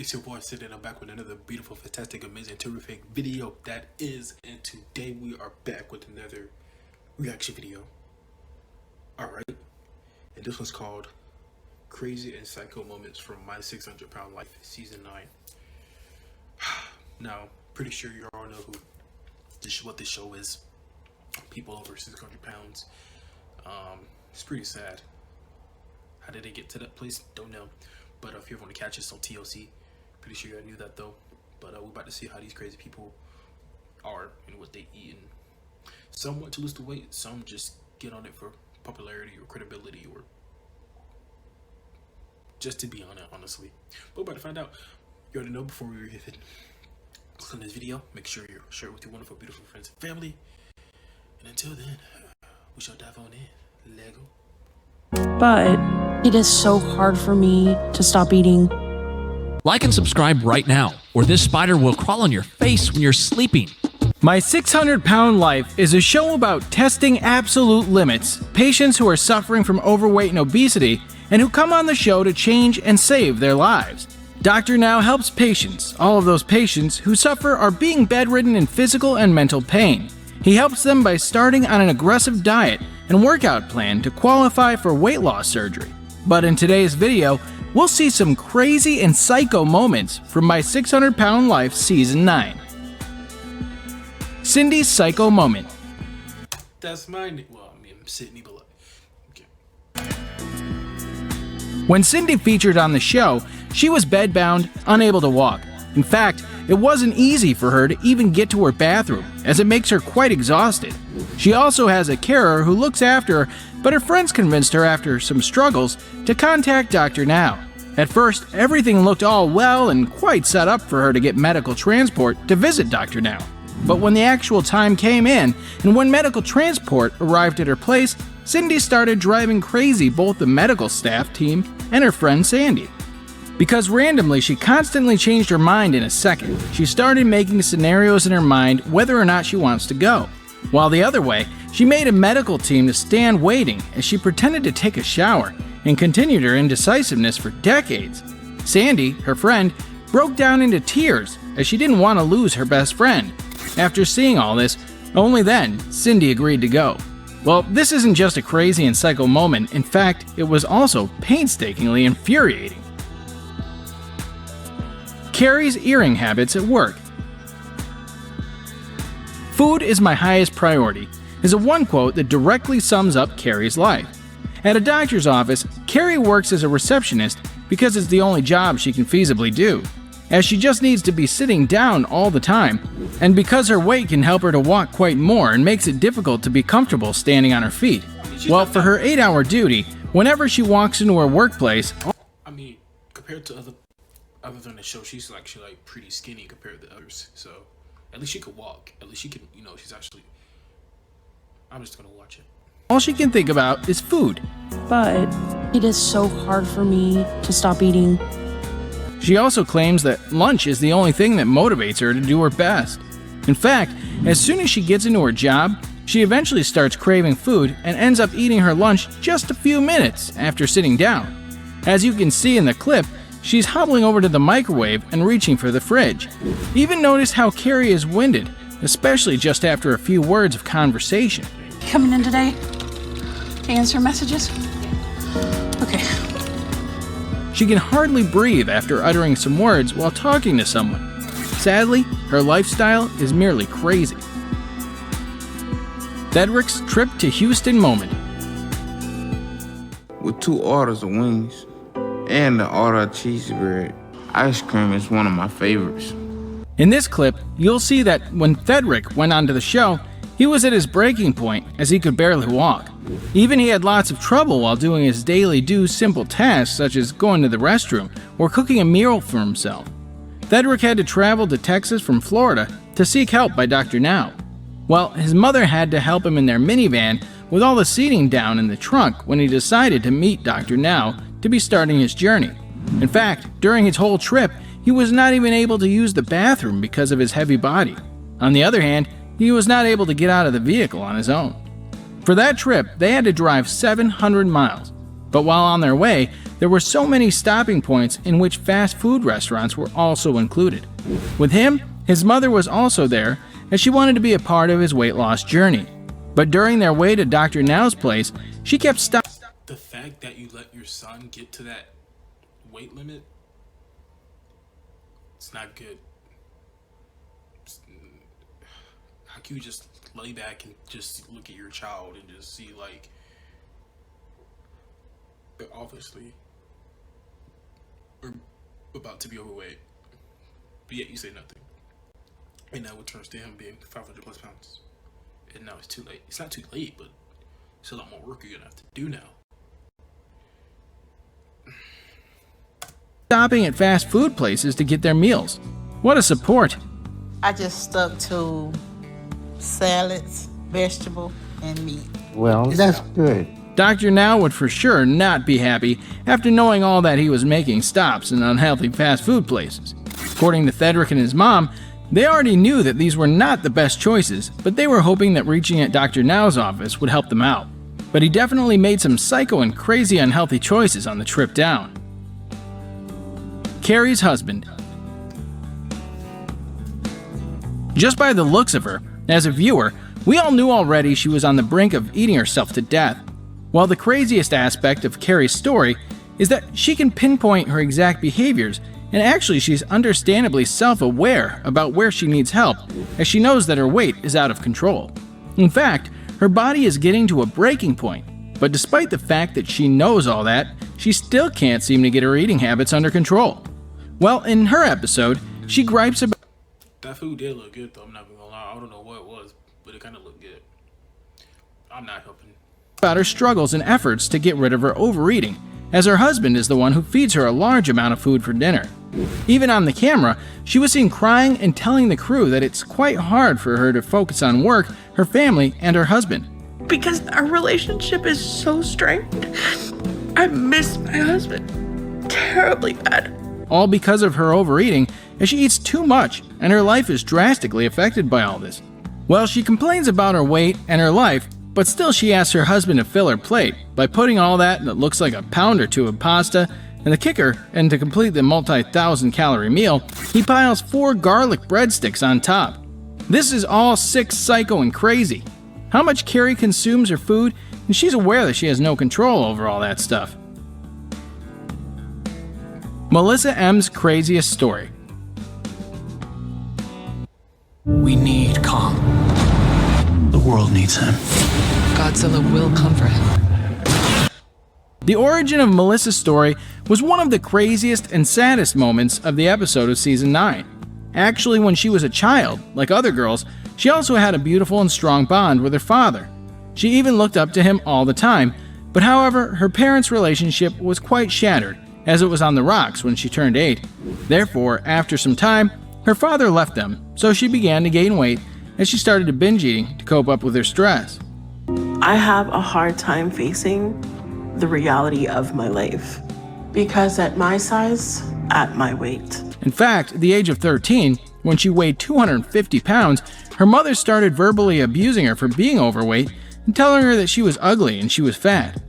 It's your boy Sid, and I'm back with another beautiful, fantastic, amazing, terrific video and today we are back with another reaction video. Alright, and this one's called Crazy and Psycho Moments from My 600 Pound Life, Season 9. Now, pretty sure you all know what this show is. People over 600 pounds. It's pretty sad. How did they get to that place? Don't know. But if you ever want to catch us on TLC, pretty sure you knew that though. But we're about to see how these crazy people are and what they eat. And some want to lose the weight, some just get on it for popularity or credibility or just to be on it, honestly. But we're about to find out. You already know. Before we hit click on this video, make sure you share it with your wonderful, beautiful friends and family. And until then, we shall dive on in. Lego. But it is so hard for me to stop eating. Like and subscribe right now, or this spider will crawl on your face when you're sleeping. My 600 Pound Life is a show about testing absolute limits, patients who are suffering from overweight and obesity, and who come on the show to change and save their lives. Dr. Now helps patients, all of those patients who suffer are being bedridden in physical and mental pain. He helps them by starting on an aggressive diet and workout plan to qualify for weight loss surgery. But in today's video, we'll see some crazy and psycho moments from My 600 Pound Life Season 9. Cindy's Psycho Moment. That's mine. Well, I mean, Sydney, but okay. When Cindy featured on the show, she was bedbound, unable to walk. In fact, it wasn't easy for her to even get to her bathroom, as it makes her quite exhausted. She also has a carer who looks after her, but her friends convinced her after some struggles to contact Dr. Now. At first, everything looked all well and quite set up for her to get medical transport to visit Dr. Now. But when the actual time came in, and when medical transport arrived at her place, Cindy started driving crazy both the medical staff team and her friend Sandy. Because randomly she constantly changed her mind in a second, she started making scenarios in her mind whether or not she wants to go. While the other way, she made a medical team to stand waiting as she pretended to take a shower and continued her indecisiveness for decades. Sandy, her friend, broke down into tears as she didn't want to lose her best friend. After seeing all this, only then Cindy agreed to go. Well, this isn't just a crazy and psycho moment. In fact, it was also painstakingly infuriating. Carrie's earring habits at work. Food is my highest priority is a one quote that directly sums up Carrie's life. At a doctor's office, Carrie works as a receptionist because it's the only job she can feasibly do, as she just needs to be sitting down all the time, and because her weight can help her to walk quite more and makes it difficult to be comfortable standing on her feet. Well, for her 8-hour duty, whenever she walks into her workplace, I mean, compared to other than the show, she's like pretty skinny compared to others. So at least she could walk. At least she can, she's actually. I'm just gonna watch it. all she can think about is food. But it is so hard for me to stop eating. She also claims that lunch is the only thing that motivates her to do her best. In fact, as soon as she gets into her job, she eventually starts craving food and ends up eating her lunch just a few minutes after sitting down. As you can see in the clip, she's hobbling over to the microwave and reaching for the fridge. Even notice how Carrie is winded, especially just after a few words of conversation. Coming in today to answer messages? Okay. She can hardly breathe after uttering some words while talking to someone. Sadly, her lifestyle is merely crazy. Fredericks' trip to Houston moment. With 2 orders of wings and the order of cheesy bread, ice cream is one of my favorites. In this clip, you'll see that when Fredericks went onto the show, he was at his breaking point as he could barely walk. Even he had lots of trouble while doing his daily simple tasks such as going to the restroom or cooking a meal for himself. Fredericks had to travel to Texas from Florida to seek help by Dr. Now. Well, his mother had to help him in their minivan with all the seating down in the trunk when he decided to meet Dr. Now to be starting his journey. In fact, during his whole trip, he was not even able to use the bathroom because of his heavy body. On the other hand, he was not able to get out of the vehicle on his own. For that trip, they had to drive 700 miles. But while on their way, there were so many stopping points in which fast food restaurants were also included. With him, his mother was also there, as she wanted to be a part of his weight loss journey. But during their way to Dr. Now's place, she kept stopping. The fact that you let your son get to that weight limit, it's not good. How can you just lay back and just look at your child and just see, like, they're obviously about to be overweight, but yet you say nothing. And now it turns to him being 500 plus pounds. And now it's too late. It's not too late, but it's a lot more work you're gonna have to do now. Stopping at fast food places to get their meals. What a support. I just stuck to salads, vegetable, and meat. Well, that's good. Dr. Now would for sure not be happy after knowing all that he was making stops in unhealthy fast food places. According to Fredericks and his mom, they already knew that these were not the best choices, but they were hoping that reaching at Dr. Now's office would help them out. But he definitely made some psycho and crazy unhealthy choices on the trip down. Carrie's husband. Just by the looks of her, as a viewer, we all knew already she was on the brink of eating herself to death. While the craziest aspect of Carrie's story is that she can pinpoint her exact behaviors, and actually she's understandably self-aware about where she needs help, as she knows that her weight is out of control. In fact, her body is getting to a breaking point, but despite the fact that she knows all that, she still can't seem to get her eating habits under control. Well, in her episode, she gripes about That food did look good, though. I'm not gonna lie. I don't know what it was, but it kind of looked good. I'm not helping. her struggles and efforts to get rid of her overeating, as her husband is the one who feeds her a large amount of food for dinner. Even on the camera, she was seen crying and telling the crew that it's quite hard for her to focus on work, her family, and her husband. Because our relationship is so strained. I miss my husband terribly bad. All because of her overeating, as she eats too much, and her life is drastically affected by all this. Well, she complains about her weight and her life, but still she asks her husband to fill her plate by putting all that looks like a pound or two of pasta, and the kicker, and to complete the multi-1,000-calorie meal, he piles 4 garlic breadsticks on top. This is all sick, psycho, and crazy. How much Carrie consumes her food, and she's aware that she has no control over all that stuff. Melissa M's craziest story. We need calm. The world needs him. Godzilla will come for him. The origin of Melissa's story was one of the craziest and saddest moments of the episode of Season 9. Actually, when she was a child, like other girls, she also had a beautiful and strong bond with her father. She even looked up to him all the time, but however, her parents' relationship was quite shattered, as it was on the rocks when she turned 8. Therefore, after some time, her father left them, so she began to gain weight as she started to binge eating to cope up with her stress. I have a hard time facing the reality of my life because at my size, at my weight. In fact, at the age of 13, when she weighed 250 pounds, her mother started verbally abusing her for being overweight and telling her that she was ugly and she was fat.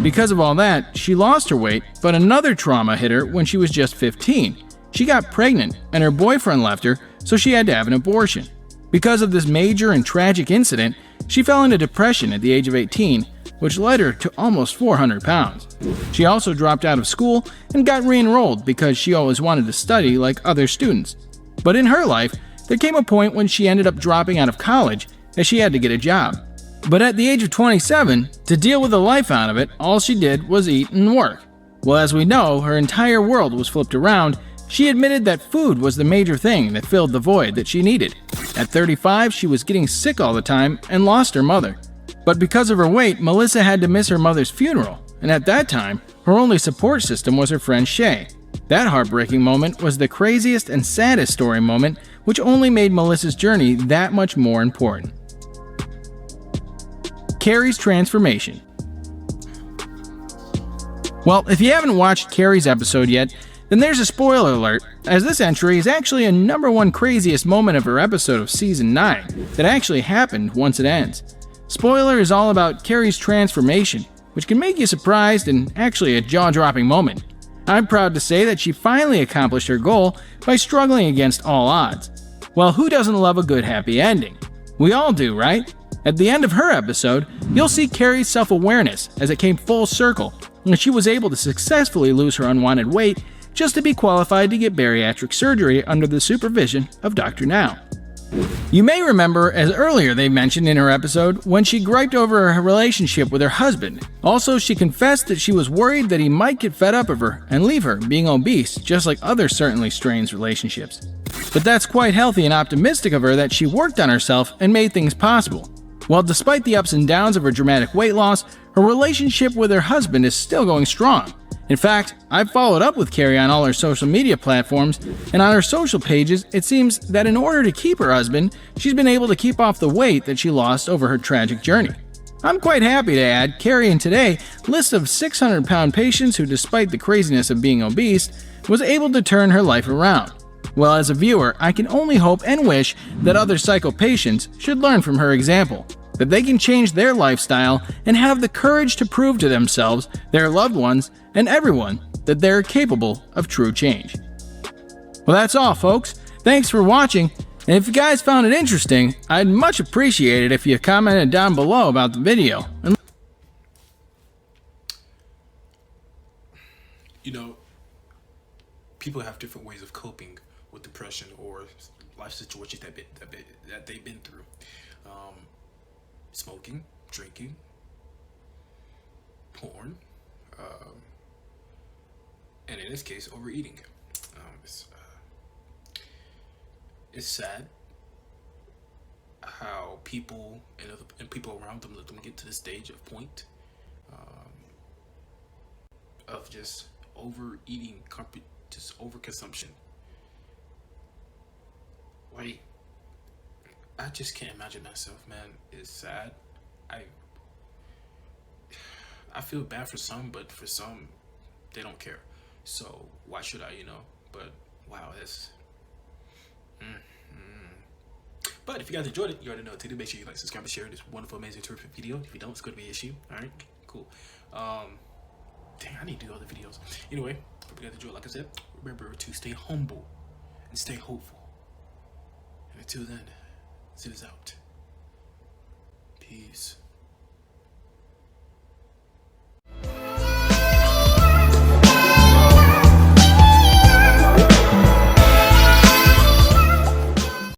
Because of all that, she lost her weight, but another trauma hit her when she was just 15. She got pregnant and her boyfriend left her, so she had to have an abortion. Because of this major and tragic incident, she fell into depression at the age of 18, which led her to almost 400 pounds. She also dropped out of school and got re-enrolled because she always wanted to study like other students. But in her life, there came a point when she ended up dropping out of college as she had to get a job. But at the age of 27, to deal with the life out of it, all she did was eat and work. Well, as we know, her entire world was flipped around. She admitted that food was the major thing that filled the void that she needed. At 35, she was getting sick all the time and lost her mother. But because of her weight, Melissa had to miss her mother's funeral, and at that time, her only support system was her friend Shay. That heartbreaking moment was the craziest and saddest story moment, which only made Melissa's journey that much more important. Carrie's transformation. Well, if you haven't watched Carrie's episode yet, then there's a spoiler alert, as this entry is actually a #1 craziest moment of her episode of Season 9 that actually happened once it ends. Spoiler is all about Carrie's transformation, which can make you surprised and actually a jaw-dropping moment. I'm proud to say that she finally accomplished her goal by struggling against all odds. Well, who doesn't love a good happy ending? We all do, right? At the end of her episode, you'll see Carrie's self-awareness as it came full circle, and she was able to successfully lose her unwanted weight just to be qualified to get bariatric surgery under the supervision of Dr. Now. You may remember, as earlier they mentioned in her episode, when she griped over her relationship with her husband. Also, she confessed that she was worried that he might get fed up of her and leave her, being obese, just like other certainly strained relationships. But that's quite healthy and optimistic of her that she worked on herself and made things possible. Well, despite the ups and downs of her dramatic weight loss, her relationship with her husband is still going strong. In fact, I've followed up with Carrie on all her social media platforms, and on her social pages, it seems that in order to keep her husband, she's been able to keep off the weight that she lost over her tragic journey. I'm quite happy to add Carrie in today list of 600-pound patients who, despite the craziness of being obese, was able to turn her life around. Well, as a viewer, I can only hope and wish that other psycho patients should learn from her example, that they can change their lifestyle and have the courage to prove to themselves, their loved ones, and everyone that they're capable of true change. Well, that's all, folks. Thanks for watching, and if you guys found it interesting, I'd much appreciate it if you commented down below about the video. You know, people have different ways of coping with depression or life situations that they've been through. Smoking, drinking, porn, and in this case, overeating. It's sad how people and people around them let them get to this stage of point of just overeating, just overconsumption. Like, I just can't imagine myself, man. It's sad. I feel bad for some, but for some, they don't care. So why should I, But wow, that's. But if you guys enjoyed it, you already know what to do. Make sure you like, subscribe, and share this wonderful, amazing, terrific video. If you don't, it's going to be an issue. All right, cool. Dang, I need to do other videos. Anyway, hope you guys enjoyed. Like I said, remember to stay humble and stay hopeful. And until then, Zid is out. Peace.